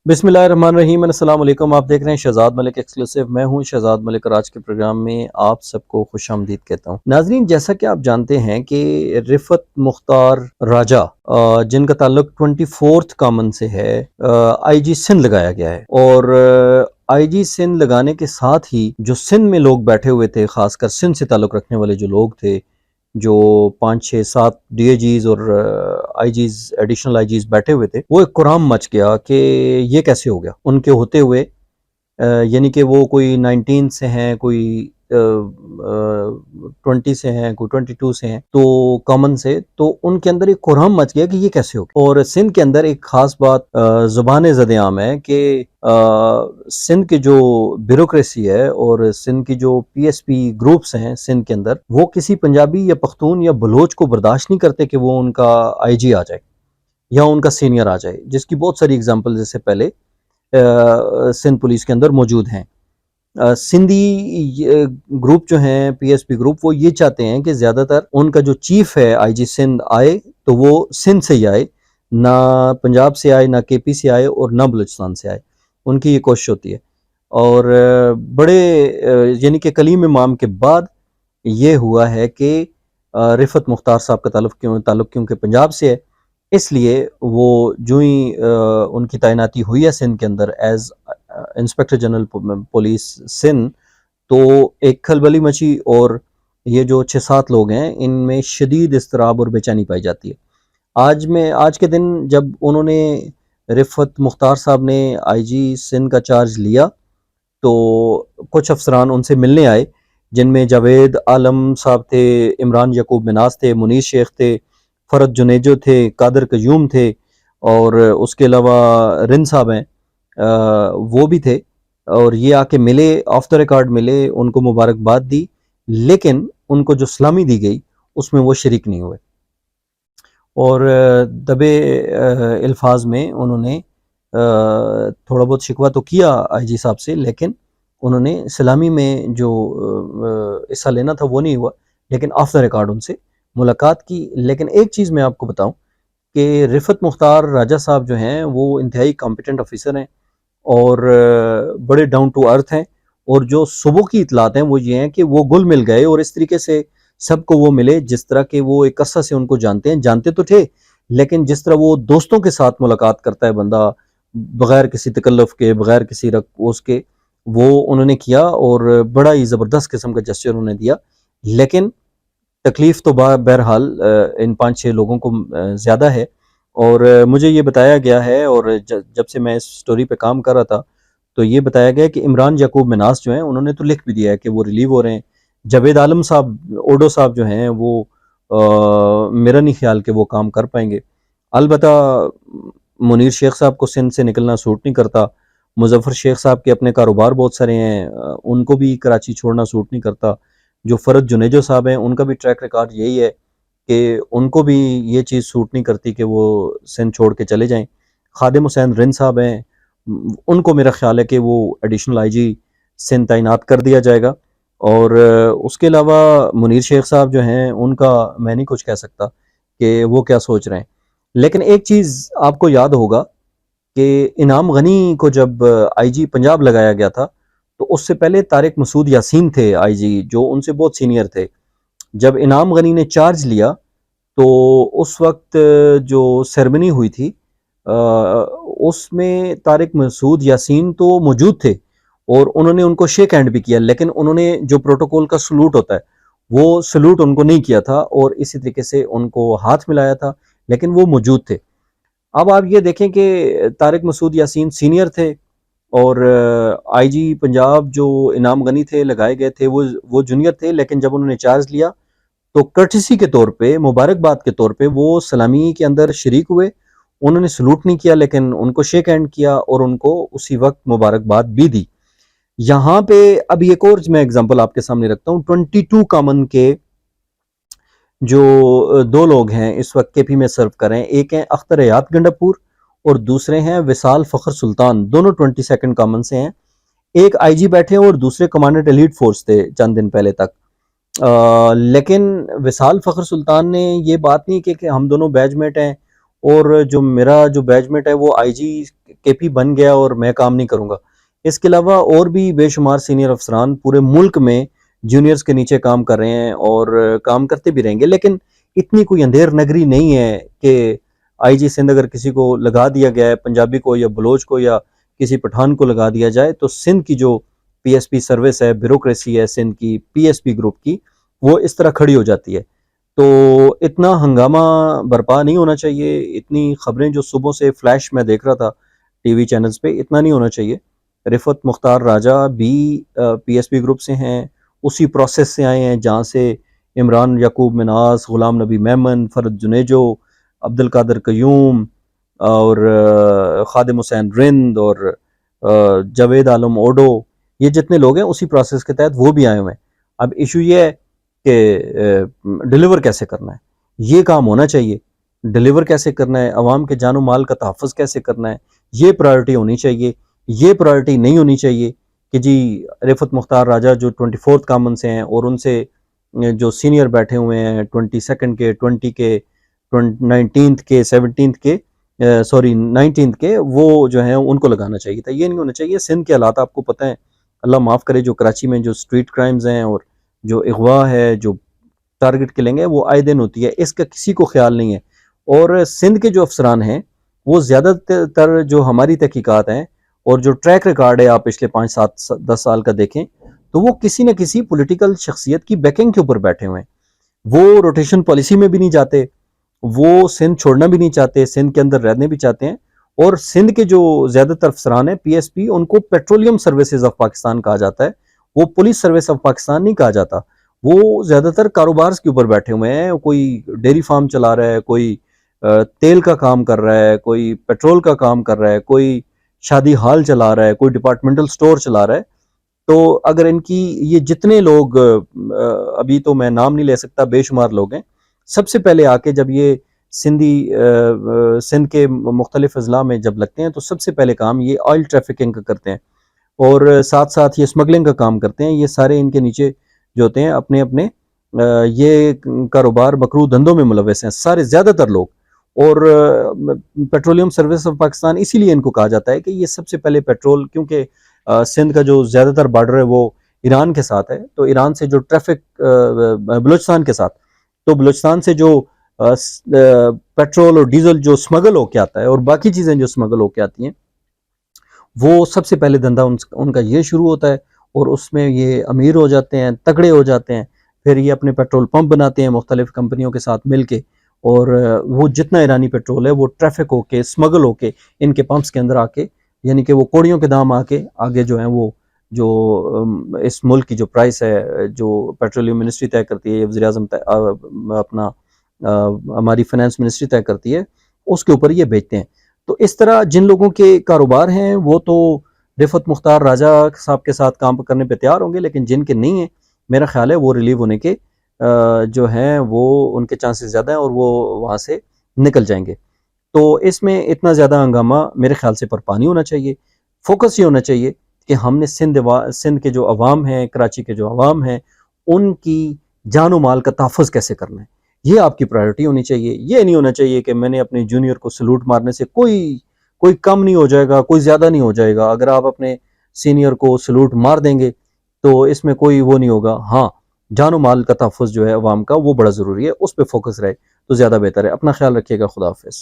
बिस्मिल्लाहिर्रहमानिर्रहीम। अस्सलाम वालेकुम। आप देख रहे हैं शहजाद मलिक एक्सक्लूसिव। मैं हूं शहजाद मलिक और आज के प्रोग्राम में आप सबको खुशामदीद कहता हूं। नाजरीन, जैसा कि आप जानते हैं कि रिफत मुख्तार राजा जिनका ताल्लुक 24th कॉमन से है, आईजी सिंध लगाया गया है। और आईजी सिंध लगाने के साथ ही जो सिंध में लोग बैठे हुए थे, खासकर सिंध से ताल्लुक रखने वाले जो लोग थे, जो 5 6 7 डीएजीज और आईजीज एडिशनल आईजीज बैठे हुए थे, वो एक कुराम मच गया कि ये कैसे हो गया उनके होते हुए। यानी कि वो कोई 19 से हैं, कोई 20 से हैं, कोई 22 से हैं, तो कॉमन से, तो उनके अंदर एक कुराम मच गया कि ये कैसे हो गया। और सिंध के अंदर एक खास बात ज़ुबान ज़द-ए-आम है कि सिंध की जो ब्यूरोक्रेसी है और सिंध की जो पीएसपी ग्रुप्स हैं सिंध के अंदर, वो किसी पंजाबी या पख्तून या बलोच को बर्दाश्त नहीं करते कि वो उनका आईजी आ जाए या उनका सीनियर आ जाए, जिसकी बहुत सारी एग्जांपल जैसे पहले सिंध पुलिस के अंदर मौजूद हैं। सिंधी ग्रुप जो हैं, पीएसपी ग्रुप, वो ये चाहते हैं कि ज़्यादातर उनका जो चीफ है आईजी सिंध आए तो वो सिंध से ही आए, ना पंजाब से आए, ना केपी से आए और ना बलूचिस्तान से आए। उनकी ये कोशिश होती है। और बड़े यानी कि कलीम इमाम के बाद ये हुआ है कि रिफत मुख्तार साहब का ताल्लुक क्योंकि पंजाब से है, इसलिए वो जो ही उनकी तैनाती हुई है सिंध के अंदर as inspector general police Sindh, तो एक खलबली मची और ये जो 6 7 लोग हैं, इनमें शदीद इस्तराब और बेचैनी पाई जाती है। आज के दिन जब उन्होंने रिफत मुख्तार साहब ने आईजी सिंध का चार्ज लिया, तो कुछ अफसरान उनसे मिलने आए, जिनमें जावेद आलम साहब थे, इमरान यकूब मिनास थे, मुनीर शेख थे, फरद जुनेजो थे, कादर कयूम थे, और उसके अलावा रिन साहब हैं, वो भी थे। और ये आके मिले, ऑफ द रिकॉर्ड मिले, उनको मुबारकबाद दी, लेकिन उनको जो सलामी दी गई उसमें वो शरीक नहीं हुए। और दबे अल्फाज में उन्होंने थोड़ा बहुत शिकवा तो किया आईजी साहब से, लेकिन उन्होंने सलामी में जो हिस्सा लेना था वो नहीं हुआ, लेकिन ऑफ द रिकॉर्ड उनसे मुलाकात की। लेकिन एक चीज़ मैं आपको बताऊं कि रिफत मुख्तार राजा साहब जो हैं वो इंतहाई कॉम्पिटेंट ऑफिसर हैं और बड़े डाउन टू अर्थ हैं। और जो सुबह की इतलात हैं वो ये हैं कि वो गुल मिल गए और इस तरीके से सबको वो मिले जिस तरह के वो एक अरसा से उनको जानते तो थे, लेकिन जिस तरह वो दोस्तों के साथ मुलाकात करता है बंदा, बगैर किसी तकल्लुफ़ के, बगैर किसी रक़्स के, वो उन्होंने किया और बड़ा ही ज़बरदस्त किस्म का जेस्चर उन्होंने दिया। लेकिन तकलीफ़ तो बहरहाल इन 5 6 लोगों को ज़्यादा है। और मुझे ये बताया गया है, और जब से मैं इस स्टोरी पे काम कर रहा था तो ये बताया गया कि इमरान यकूब मिनास जो हैं उन्होंने तो लिख भी दिया है कि वो रिलीव हो रहे हैं। जावेद आलम साहब, ओडो साहब जो हैं, वो मेरा नहीं ख्याल कि वो काम कर पाएंगे। अलबत्ता मुनीर शेख साहब को सिंध से निकलना सूट नहीं करता, मुजफ्फर शेख साहब के अपने कारोबार बहुत सारे हैं, उनको भी कराची छोड़ना सूट नहीं करता। जो फरद जुनेजो साहब हैं, उनका भी ट्रैक रिकॉर्ड यही है कि उनको भी ये चीज़ सूट नहीं करती कि वो सिंध छोड़ के चले जाएं। खादिम हुसैन रिन साहब हैं, उनको मेरा ख्याल है कि वो एडिशनल आईजी सिंध तैनात कर दिया जाएगा। और उसके अलावा मुनीर शेख साहब जो हैं, उनका मैं नहीं कुछ कह सकता कि वो क्या सोच रहे हैं। लेकिन एक चीज़ आपको याद होगा कि इनाम गनी को जब आईजी पंजाब लगाया गया था, तो उससे पहले तारिक मसूद यासीन थे आईजी, जो उनसे बहुत सीनियर थे। जब इनाम गनी ने चार्ज लिया तो उस वक्त जो सेरेमनी हुई थी उसमें तारिक मसूद यासीन तो मौजूद थे और उन्होंने उनको शेक हैंड भी किया, लेकिन उन्होंने जो प्रोटोकॉल का सलूट होता है वो सलूट उनको नहीं किया था और इसी तरीके से उनको हाथ मिलाया था, लेकिन वो मौजूद थे। अब आप ये देखें कि तारिक मसूद यासीन सीनियर थे और आईजी पंजाब जो इनाम गनी थे लगाए गए थे, वो जूनियर थे, लेकिन जब उन्होंने चार्ज लिया तो कर्टिसी के तौर पे, मुबारकबाद के तौर पे वो सलामी के अंदर शरीक हुए। उन्होंने सलूट नहीं किया, लेकिन उनको शेक हैंड किया और उनको उसी वक्त मुबारकबाद भी दी। यहाँ पे अब एक और मैं एग्जांपल आपके सामने रखता हूँ। 22 कॉमन के जो 2 लोग हैं इस वक्त केपी में सर्व कर रहे हैं, एक हैं अख्तर हयात गंडापुर और दूसरे हैं विशाल फ़खर सुल्तान, दोनों 22nd कॉमन से हैं। एक आईजी बैठे और दूसरे कमांडेंट एलीट फोर्स थे चंद दिन पहले तक। लेकिन विशाल फ़खर सुल्तान ने ये बात नहीं की कि हम दोनों बैचमेट हैं اور جو میرا جو بیچ میٹ ہے وہ آئی جی کے پی بن گیا اور میں کام نہیں کروں گا. اس کے علاوہ اور بھی بے شمار سینئر افسران پورے ملک میں جونیئرز کے نیچے کام کر رہے ہیں اور کام کرتے بھی رہیں گے، لیکن اتنی کوئی اندھیر نگری نہیں ہے کہ آئی جی سندھ اگر کسی کو لگا دیا گیا ہے، پنجابی کو یا بلوچ کو یا کسی پٹھان کو لگا دیا جائے، تو سندھ کی جو پی ایس پی سروس ہے، بیوروکریسی ہے سندھ کی، پی ایس پی گروپ کی، وہ اس طرح کھڑی ہو جاتی ہے. تو اتنا ہنگامہ برپا نہیں ہونا چاہیے، اتنی خبریں جو صبح سے فلیش میں دیکھ رہا تھا ٹی وی چینلز پہ، اتنا نہیں ہونا چاہیے. رفعت مختار راجہ بھی پی ایس پی گروپ سے ہیں، اسی پروسیس سے آئے ہیں جہاں سے عمران یعقوب مناس، غلام نبی میمن، فرد جنیجو، عبد القادر قیوم اور خادم حسین رند اور جاوید عالم اوڈو، یہ جتنے لوگ ہیں اسی پروسیس کے تحت وہ بھی آئے ہوئے ہیں. اب ایشو یہ ہے کہ ڈیلیور کیسے کرنا ہے، یہ کام ہونا چاہیے. ڈیلیور کیسے کرنا ہے، عوام کے جان و مال کا تحفظ کیسے کرنا ہے، یہ پرائیورٹی ہونی چاہیے. یہ پرائیورٹی نہیں ہونی چاہیے کہ جی رفعت مختار راجہ جو 24 کامن سے ہیں اور ان سے جو سینئر بیٹھے ہوئے ہیں 22 کے، 20 کے، 19 کے، 17 کے، سوری 19 کے، وہ جو ہیں ان کو لگانا چاہیے تھا. یہ نہیں ہونا چاہیے. سندھ کے حالات آپ کو پتہ ہیں، اللہ معاف کرے، جو کراچی میں جو اسٹریٹ کرائمز ہیں اور جو اغوا ہے، جو ٹارگٹ کلنگ ہے، وہ آئے دن ہوتی ہے، اس کا کسی کو خیال نہیں ہے. اور سندھ کے جو افسران ہیں وہ زیادہ تر جو ہماری تحقیقات ہیں اور جو ٹریک ریکارڈ ہے آپ پچھلے 5 7 10 سال کا دیکھیں تو وہ کسی نہ کسی پولیٹیکل شخصیت کی بیکنگ کے اوپر بیٹھے ہوئے ہیں. وہ روٹیشن پالیسی میں بھی نہیں جاتے، وہ سندھ چھوڑنا بھی نہیں چاہتے، سندھ کے اندر رہنے بھی چاہتے ہیں. اور سندھ کے جو زیادہ تر افسران ہیں پی ایس پی، ان کو پیٹرولیم سروسز آف پاکستان کہا جاتا ہے، وہ پولیس سروس آف پاکستان نہیں کہا جاتا. وہ زیادہ تر کاروبار کے اوپر بیٹھے ہوئے ہیں، کوئی ڈیری فارم چلا رہا ہے، کوئی تیل کا کام کر رہا ہے، کوئی پیٹرول کا کام کر رہا ہے، کوئی شادی ہال چلا رہا ہے، کوئی ڈپارٹمنٹل سٹور چلا رہا ہے. تو اگر ان کی یہ جتنے لوگ ابھی تو میں نام نہیں لے سکتا، بے شمار لوگ ہیں، سب سے پہلے آ کے جب یہ سندھ کے مختلف اضلاع میں جب لگتے ہیں تو سب سے پہلے کام یہ آئل ٹریفکنگ کا کرتے ہیں اور ساتھ ساتھ یہ اسمگلنگ کا کام کرتے ہیں. یہ سارے ان کے نیچے جو ہوتے ہیں اپنے اپنے یہ کاروبار مکروہ دھندوں میں ملوث ہیں سارے زیادہ تر لوگ. اور پیٹرولیم سروس آف پاکستان اسی لیے ان کو کہا جاتا ہے کہ یہ سب سے پہلے پیٹرول، کیونکہ سندھ کا جو زیادہ تر بارڈر ہے وہ ایران کے ساتھ ہے، تو ایران سے جو ٹریفک بلوچستان کے ساتھ، تو بلوچستان سے جو پیٹرول اور ڈیزل جو سمگل ہو کے آتا ہے اور باقی چیزیں جو سمگل ہو کے آتی ہیں، وہ سب سے پہلے دھندا ان کا یہ شروع ہوتا ہے اور اس میں یہ امیر ہو جاتے ہیں، تگڑے ہو جاتے ہیں. پھر یہ اپنے پیٹرول پمپ بناتے ہیں مختلف کمپنیوں کے ساتھ مل کے، اور وہ جتنا ایرانی پیٹرول ہے وہ ٹریفک ہو کے، سمگل ہو کے ان کے پمپس کے اندر آ کے، یعنی کہ وہ کوڑیوں کے دام آ کے آگے جو ہیں وہ جو اس ملک کی جو پرائس ہے جو پیٹرولیم منسٹری طے کرتی ہے، وزیر اعظم اپنا ہماری فائنانس منسٹری طے کرتی ہے، اس کے اوپر یہ بیچتے ہیں. تو اس طرح جن لوگوں کے کاروبار ہیں وہ تو رفعت مختار راجہ صاحب کے ساتھ کام کرنے پہ تیار ہوں گے، لیکن جن کے نہیں ہیں میرا خیال ہے وہ ریلیو ہونے کے جو ہیں وہ ان کے چانسز زیادہ ہیں اور وہ وہاں سے نکل جائیں گے. تو اس میں اتنا زیادہ ہنگامہ میرے خیال سے برپا نہیں ہونا چاہیے. فوکس یہ ہونا چاہیے کہ ہم نے سندھ کے جو عوام ہیں، کراچی کے جو عوام ہیں، ان کی جان و مال کا تحفظ کیسے کرنا ہے، یہ آپ کی پرائیورٹی ہونی چاہیے. یہ نہیں ہونا چاہیے کہ میں نے اپنے جونیئر کو سلوٹ مارنے سے کوئی کم نہیں ہو جائے گا، کوئی زیادہ نہیں ہو جائے گا. اگر آپ اپنے سینئر کو سلوٹ مار دیں گے تو اس میں کوئی وہ نہیں ہوگا. ہاں، جان و مال کا تحفظ جو ہے عوام کا وہ بڑا ضروری ہے، اس پہ فوکس رہے تو زیادہ بہتر ہے. اپنا خیال رکھیے گا. خدا حافظ.